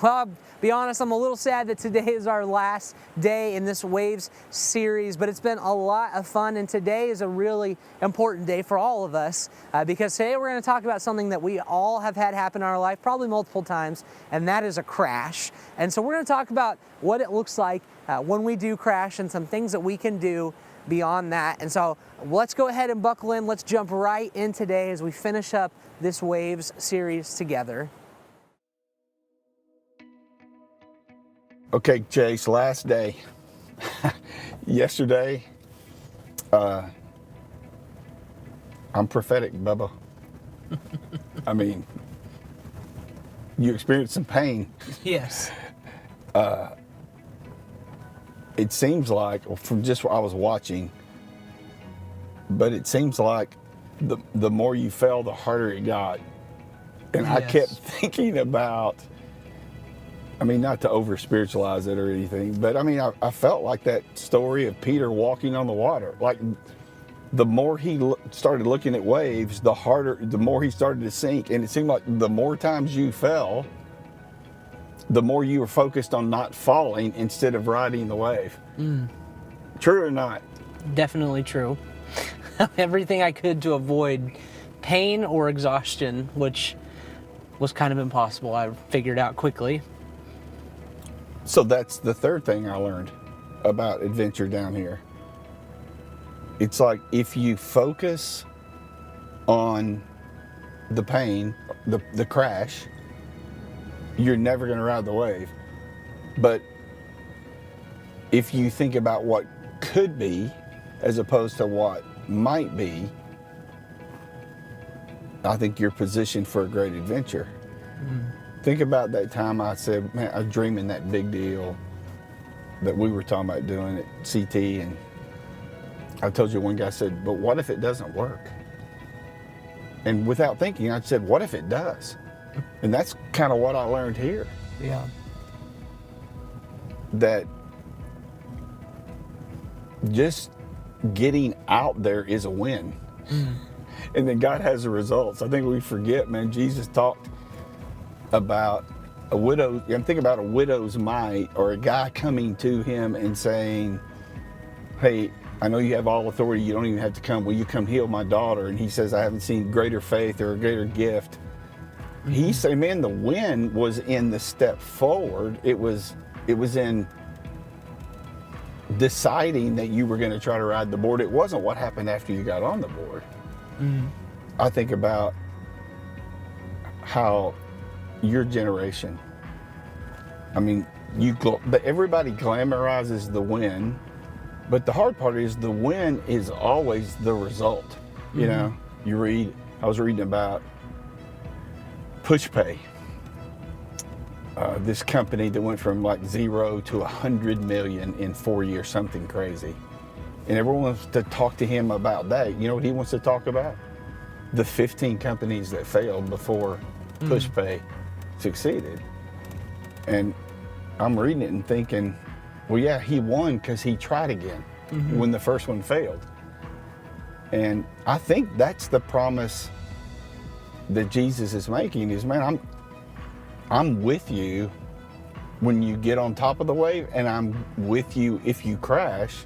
Well, I'll be honest, I'm a little sad that today is our last day in this Waves series, but it's been a lot of fun, and today is a really important day for all of us because today we're going to talk about something that we all have had happen in our life, probably multiple times, and that is a crash. And so we're going to talk about what it looks like when we do crash and some things that we can do beyond that. And so let's go ahead and buckle in. Let's jump right in today as we finish up this Waves series together. Okay, Chase, last day. Yesterday, I'm prophetic, Bubba. I mean, you experienced some pain. Yes. It seems like, from just what I was watching, but it seems like the more you fell, the harder it got. And Yes. I kept thinking about, I mean, not to over spiritualize it or anything, but I mean, I felt like that story of Peter walking on the water. Like, the more he started looking at waves, the more he started to sink. And it seemed like the more times you fell, the more you were focused on not falling instead of riding the wave. True or not? Definitely true. Everything I could to avoid pain or exhaustion, which was kind of impossible, I figured out quickly. So that's the third thing I learned about adventure down here. It's like, if you focus on the pain, the crash, you're never going to ride the wave. But if you think about what could be as opposed to what might be, I think you're positioned for a great adventure. Think about that time I said, man, I was dreaming that big deal that we were talking about doing at CT, and I told you, one guy said, but what if it doesn't work? And without thinking, I said, what if it does? And that's kind of what I learned here. Yeah. That just getting out there is a win. And then God has the results. I think we forget, man, Jesus talked about a widow. I'm thinking about a widow's mite, or a guy coming to him and saying, hey, I know you have all authority, you don't even have to come, will you come heal my daughter? And he says, I haven't seen greater faith or a greater gift. He said, man, the win was in the step forward. It was in deciding that you were going to try to ride the board. It wasn't what happened after you got on the board. I think about how your generation, I mean, everybody glamorizes the win, but the hard part is the win is always the result. You know, I was reading about PushPay, this company that went from like 0 to 100 million in 4 years, something crazy. And everyone wants to talk to him about that. You know what he wants to talk about? The 15 companies that failed before PushPay succeeded. And I'm reading it and thinking, well, yeah, he won because he tried again when the first one failed. And I think that's the promise that Jesus is making is, man, I'm with you when you get on top of the wave, and I'm with you if you crash.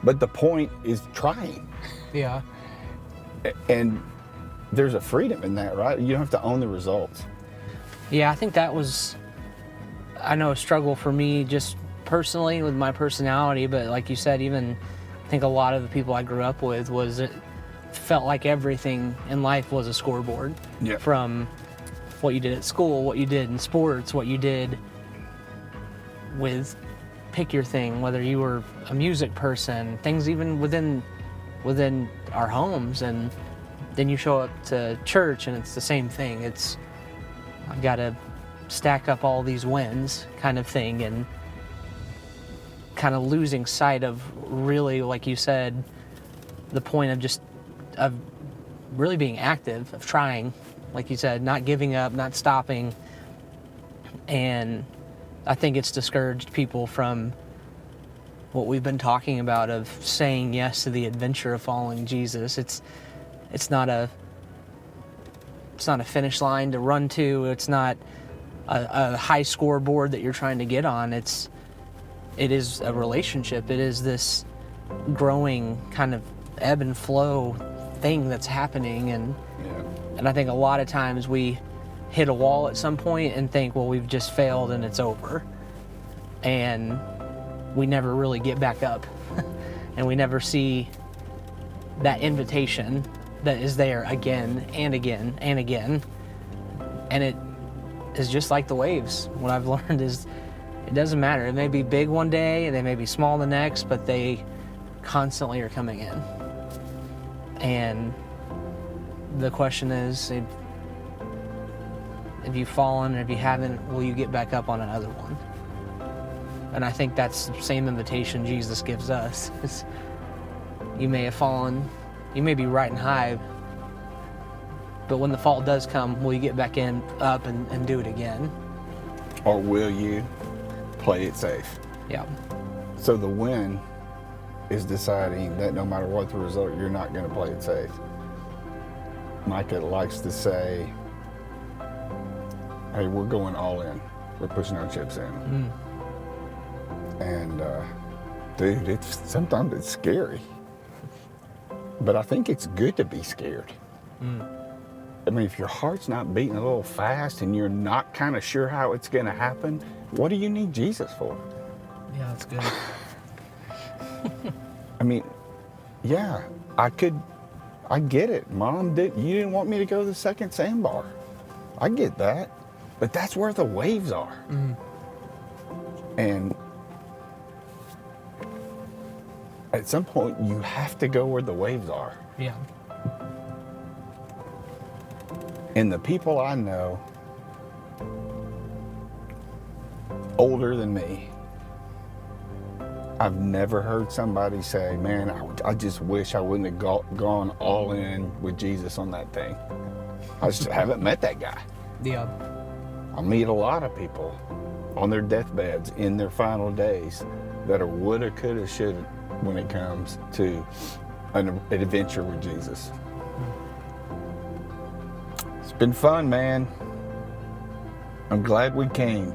But the point is trying. Yeah. And there's a freedom in that, right? You don't have to own the results. Yeah, I think that was, I know, a struggle for me just personally with my personality, but like you said, even I think a lot of the people I grew up with it felt like everything in life was a scoreboard. Yeah. From what you did at school, what you did in sports, what you did with, pick your thing, whether you were a music person, things even within our homes, and then you show up to church and it's the same thing. It's, I've got to stack up all these wins kind of thing, and kind of losing sight of really, like you said, the point of really being active, of trying, like you said, not giving up, not stopping. And I think it's discouraged people from what we've been talking about, of saying yes to the adventure of following Jesus. It's not a finish line to run to. It's not a high scoreboard that you're trying to get on. It is a relationship. It is this growing kind of ebb and flow thing that's happening, and I think a lot of times we hit a wall at some point and think, well, we've just failed and it's over, and we never really get back up and we never see that invitation that is there again and again and again. And it is just like the waves. What I've learned is it doesn't matter. It may be big one day and they may be small the next, but they constantly are coming in. And the question is, if you've fallen, and if you haven't, will you get back up on another one? And I think that's the same invitation Jesus gives us. Is you may have fallen, you may be riding high, but when the fall does come, will you get back up and do it again? Or will you play it safe? Yeah. So the win is deciding that no matter what the result, you're not going to play it safe. Micah likes to say, hey, we're going all in. We're pushing our chips in. And dude, sometimes it's scary. But I think it's good to be scared. I mean, if your heart's not beating a little fast and you're not kind of sure how it's going to happen, what do you need Jesus for? Yeah, that's good. I mean, yeah, I get it. Mom, you didn't want me to go to the second sandbar. I get that. But that's where the waves are. And at some point, you have to go where the waves are. Yeah. And the people I know, older than me, I've never heard somebody say, man, I just wish I wouldn't have gone all in with Jesus on that thing. I just haven't met that guy. Yeah. I meet a lot of people on their deathbeds in their final days that are woulda, coulda, shoulda when it comes to an adventure with Jesus. It's been fun, man. I'm glad we came.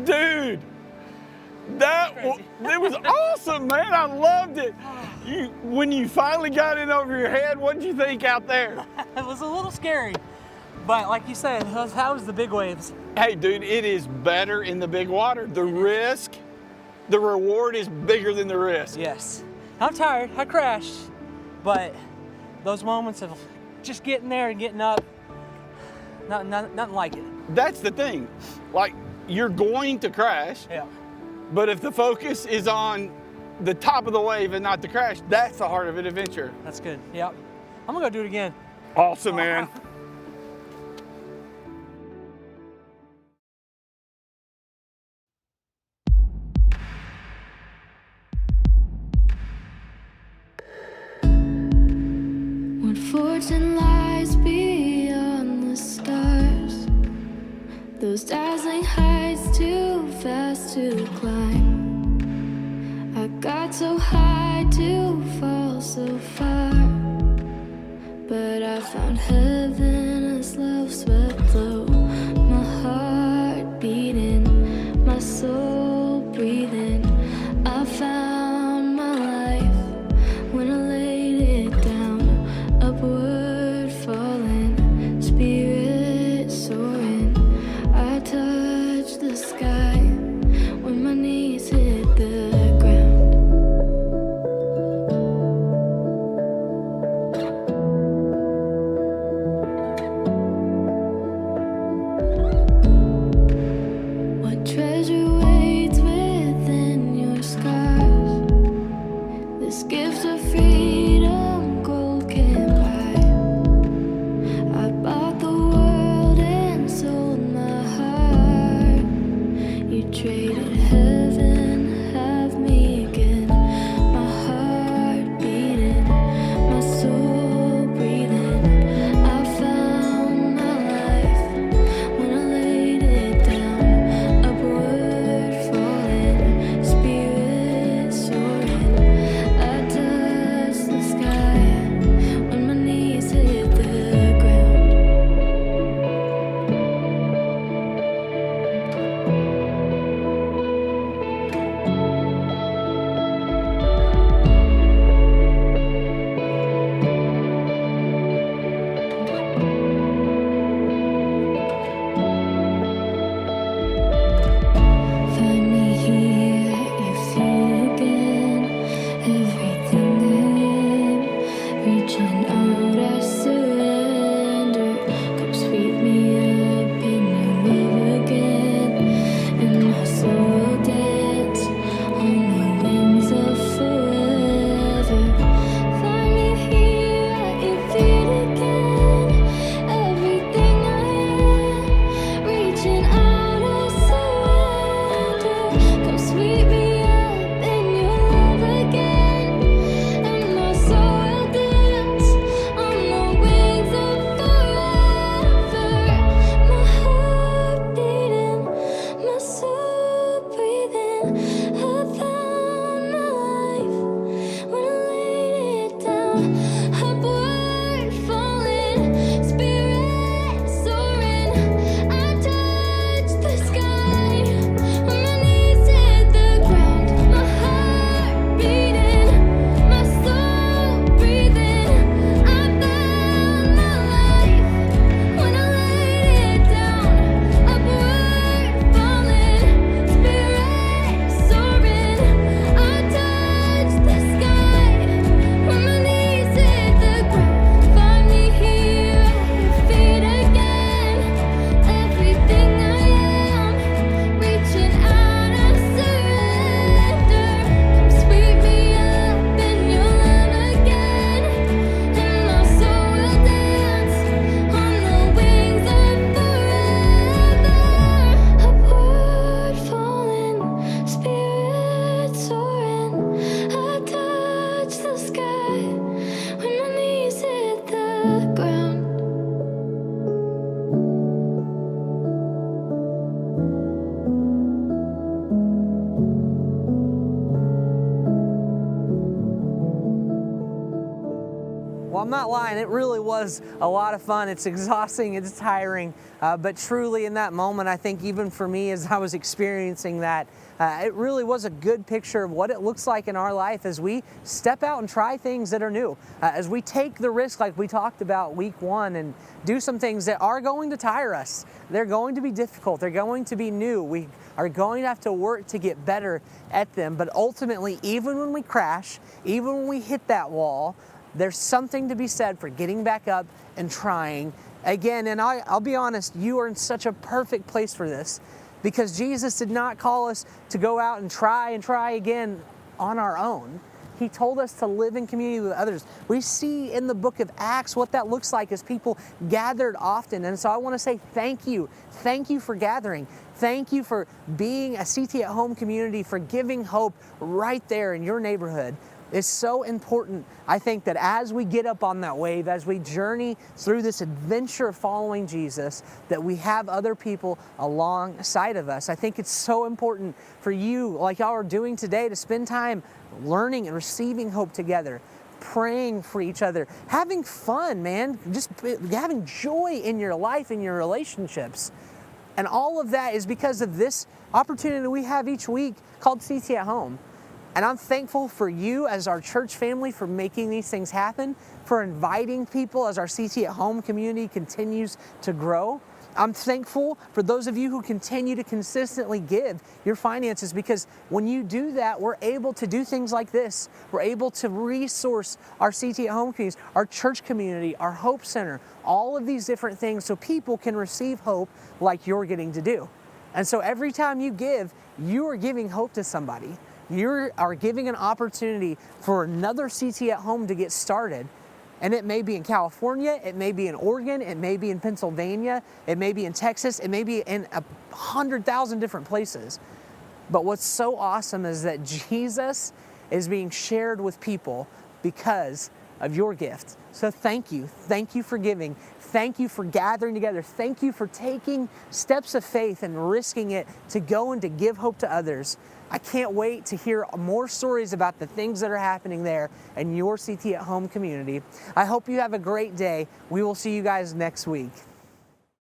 Dude, it was awesome, man. I loved it. When you finally got it over your head, what did you think out there? It was a little scary, but like you said, that was the big waves. Hey, dude, it is better in the big water. The reward is bigger than the risk. Yes. I'm tired. I crashed, but those moments of just getting there and getting up, nothing like it. That's the thing. Like, you're going to crash. Yeah. But if the focus is on the top of the wave and not the crash, that's the heart of an adventure. That's good. Yep. I'm gonna go do it again. Awesome, man. When fortune lies beyond the stars, those dazzling heights too fast to climb. I got so high to fall so far, but I found heaven, a slow swept flow. My heart beating, my soul breathing. I found my life when I laid it down, upward falling, spirit soaring. I touched the sky when my knees hit the ground. I'm not lying, it really was a lot of fun. It's exhausting, it's tiring, but truly in that moment, I think even for me as I was experiencing that, it really was a good picture of what it looks like in our life as we step out and try things that are new, as we take the risk like we talked about week 1 and do some things that are going to tire us. They're going to be difficult, they're going to be new. We are going to have to work to get better at them, but ultimately, even when we crash, even when we hit that wall, there's something to be said for getting back up and trying again. And I'll be honest, you are in such a perfect place for this, because Jesus did not call us to go out and try again on our own. He told us to live in community with others. We see in the book of Acts what that looks like as people gathered often. And so I want to say thank you. Thank you for gathering. Thank you for being a CT at Home community, for giving hope right there in your neighborhood. It's so important, I think, that as we get up on that wave, as we journey through this adventure of following Jesus, that we have other people alongside of us. I think it's so important for you, like y'all are doing today, to spend time learning and receiving hope together, praying for each other, having fun, man, just having joy in your life, in your relationships. And all of that is because of this opportunity that we have each week called CT at Home. And I'm thankful for you as our church family for making these things happen, for inviting people as our CT at Home community continues to grow. I'm thankful for those of you who continue to consistently give your finances, because when you do that, we're able to do things like this. We're able to resource our CT at Home communities, our church community, our Hope Center, all of these different things so people can receive hope like you're getting to do. And so every time you give, you are giving hope to somebody. You are giving an opportunity for another CT at Home to get started. And it may be in California, it may be in Oregon, it may be in Pennsylvania, it may be in Texas, it may be in 100,000 different places. But what's so awesome is that Jesus is being shared with people because of your gift. So thank you. Thank you for giving. Thank you for gathering together. Thank you for taking steps of faith and risking it to go and to give hope to others. I can't wait to hear more stories about the things that are happening there in your CT at Home community. I hope you have a great day. We will see you guys next week.